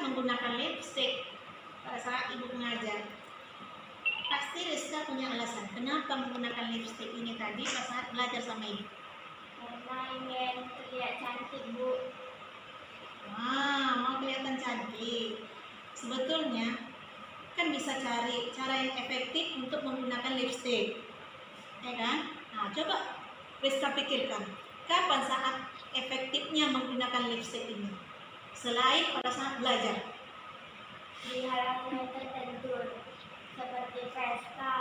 menggunakan lipstick pada saat ibu mengajar? Pasti Rizka punya alasan kenapa menggunakan lipstick ini tadi pada saat belajar sama ibu. Karena ingin terlihat cantik, Bu. Wah, mau kelihatan cantik. Sebetulnya kan bisa cari cara yang efektif untuk menggunakan lipstick, ya kan? Nah, coba Rizka pikirkan, kapan saat efektifnya menggunakan lipstick ini? Selain pada saat belajar. Di hal-hal tertentu seperti pesta,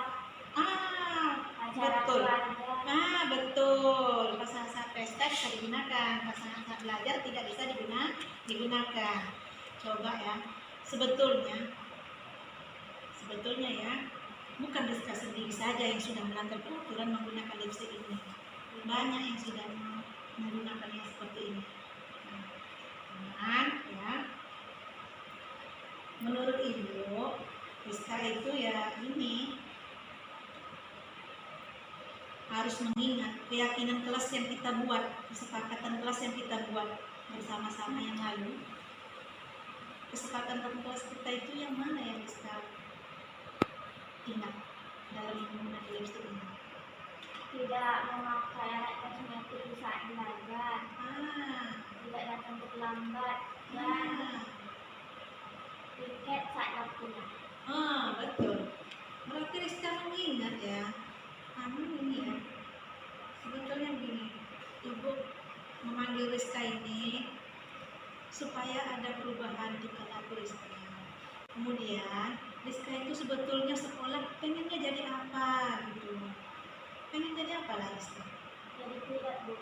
acara Betul. keluarga. Betul. Pas saat pesta bisa digunakan, pas saat belajar tidak bisa digunakan. Coba ya. Sebetulnya ya, bukan Rizka sendiri saja yang sudah melanggar peraturan menggunakan lipstick ini. Banyak yang sudah menggunakannya seperti ini. Nah, ya. Menurut ibu, Rizka itu ya ini harus mengingat keyakinan kelas yang kita buat, kesepakatan kelas yang kita buat bersama-sama yang lalu. Kesepakatan kelas kita itu yang mana yang Rizka ingat dalam menggunakan lipstick ini? Tidak memakai alat kosmetik di saat belajar. Tidak datang terlambat dan tiket saat pulang. Betul. Berarti Rizka mengingat ya. Ini ya. Sebetulnya begini, ibu memanggil Rizka ini supaya ada perubahan di perilaku Rizka. Kemudian Rizka itu sebetulnya sekolah pengennya jadi apa gitu. Pengen jadi apa lah Rizka? Jadi pilot, Bu.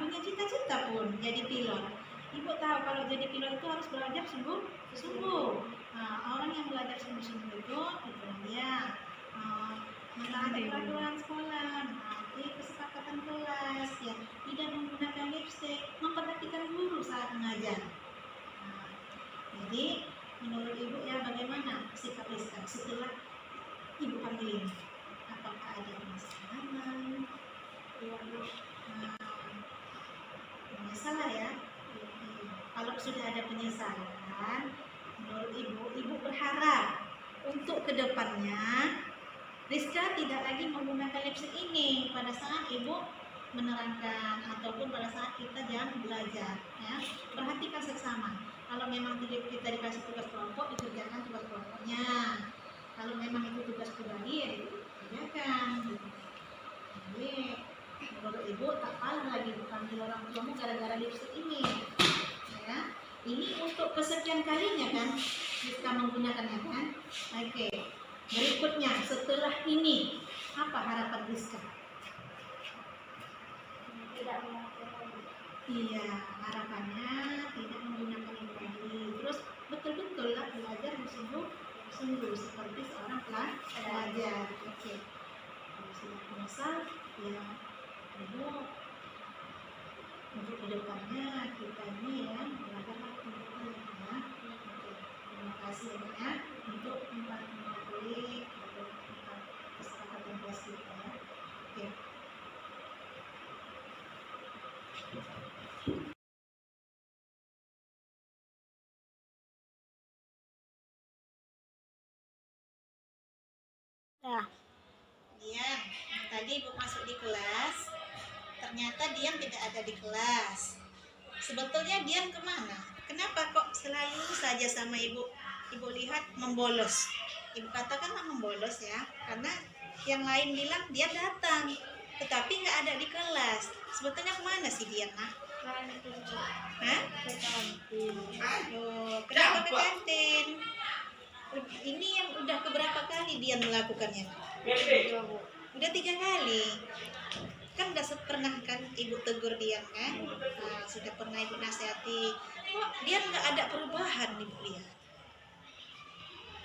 Punya cita-cita pun jadi pilot. Ibu tahu kalau jadi pilot itu harus belajar sungguh-sungguh. Orang yang belajar sungguh-sungguh itu dia menaati peraturan sekolah, menaati kesepakatan kelas, ya, tidak menggunakan lipstick, memperhatikan guru saat mengajar. Jadi menurut ibu ya bagaimana sikap Rizka setelah ibu panggil ini? Apakah ada penyesalan? Penyesalan ya. Kalau sudah ada penyesalan, menurut ibu berharap untuk kedepannya Rizka tidak lagi menggunakan lipstick ini pada saat ibu menerangkan ataupun pada saat kita jam belajar, ya. Perhatikan seksama. Kalau memang kita dikasih tugas kelompok, dikerjakan tugas kelompoknya. Kalau memang itu tugas pribadi, ya dikerjakan. Gitu. Jadi menurut ibu tak kalah lagi dipanggil orang tuamu gara-gara lipstick ini, ya. Ini untuk kesekian kalinya kan kita menggunakannya kan. Oke. Berikutnya setelah ini apa harapan Rizka? Tidak memakai lagi. Iya, harapannya tidak menggunakan ini lagi. Terus betul-betul lah belajar sungguh seperti seorang pelajar. Oke. Kalau sudah menyesal, ya ibu untuk kedepannya kita ini ya belajar untuk ya. Oke. Terima kasih ya untuk mematuhi kesepakatan kelas kita. Oke. Dian, tadi ibu masuk di kelas, ternyata Dian tidak ada di kelas. Sebetulnya Dian kemana? Kenapa kok selalu saja sama ibu lihat membolos? Ibu katakanlah membolos ya, karena yang lain bilang dia datang, tetapi nggak ada di kelas. Sebetulnya kemana sih Dian, nak? Ke kantin. Kenapa ke kantin? Ini yang udah keberapa kali Dian melakukannya? Udah 3 kali. Kan udah pernah kan ibu tegur Dian kan? Sudah pernah ibu nasihati. Kok Dian nggak ada perubahan ibu lihat?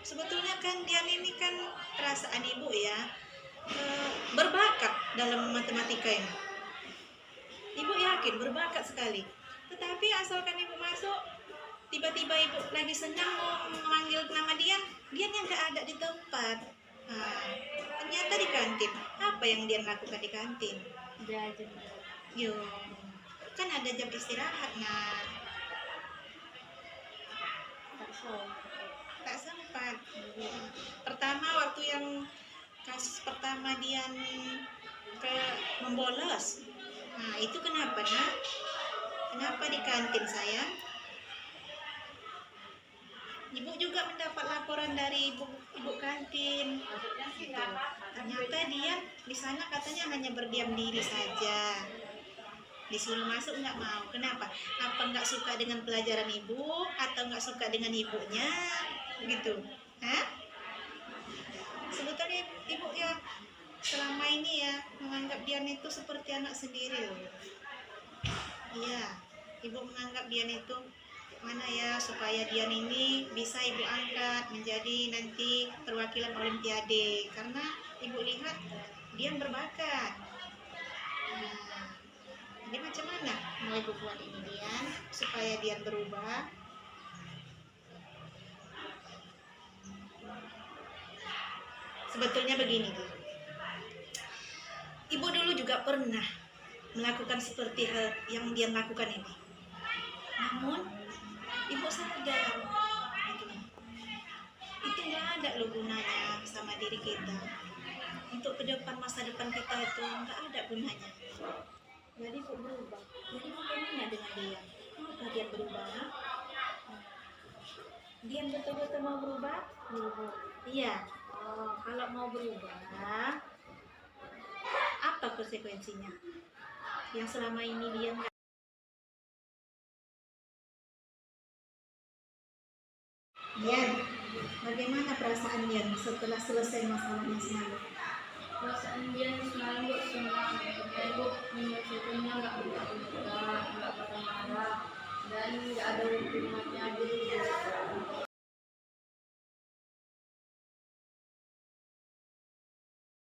Sebetulnya kan Dian ini kan perasaan ibu ya berbakat dalam matematika ini. Ibu yakin berbakat sekali. Tetapi asalkan ibu masuk, tiba-tiba ibu lagi senang mau memanggil nama Dian yang nggak ada di tempat. Ternyata di kantin. Apa yang Dian lakukan di kantin? Jajan. Kan ada jam istirahat, nah. Tak sempat. Pertama waktu yang kasus pertama Dian ke membolos. Nah, itu kenapa, Nak? Kenapa di kantin saya? Ibu juga mendapat laporan dari ibu kantin. Gitu. Ternyata dia di sana katanya hanya berdiam diri saja. Disuruh masuk nggak mau. Kenapa? Apa nggak suka dengan pelajaran ibu atau nggak suka dengan ibunya? Gitu. Hah? Sebetulnya ibu ya selama ini ya menganggap Dian itu seperti anak sendiri loh. Iya, ibu menganggap Dian itu mana ya supaya Dian ini bisa ibu angkat menjadi nanti perwakilan Olimpiade, karena ibu lihat Dian berbakat. Nah, jadi macam mana mau ibu buat ini Dian supaya Dian berubah? Sebetulnya begini, ibu dulu juga pernah melakukan seperti hal yang Dian lakukan ini. Namun ibu sadar itu nggak ada loh gunanya sama diri kita. Untuk ke depan, masa depan kita itu nggak ada gunanya. Jadi ibu berubah. Jadi bagaimana dengan dia? Kenapa dia berubah? Dia betul-betul mau berubah? Berubah. Iya. Oh, kalau mau berubah, apa konsekuensinya? Yang selama ini dia Dian, bagaimana perasaan Dian setelah selesai masalahnya semalam? Perasaan dia semalam bu senang, ibu menyelesaikannya nggak berbuka, nggak marah, dan nggak ada hukuman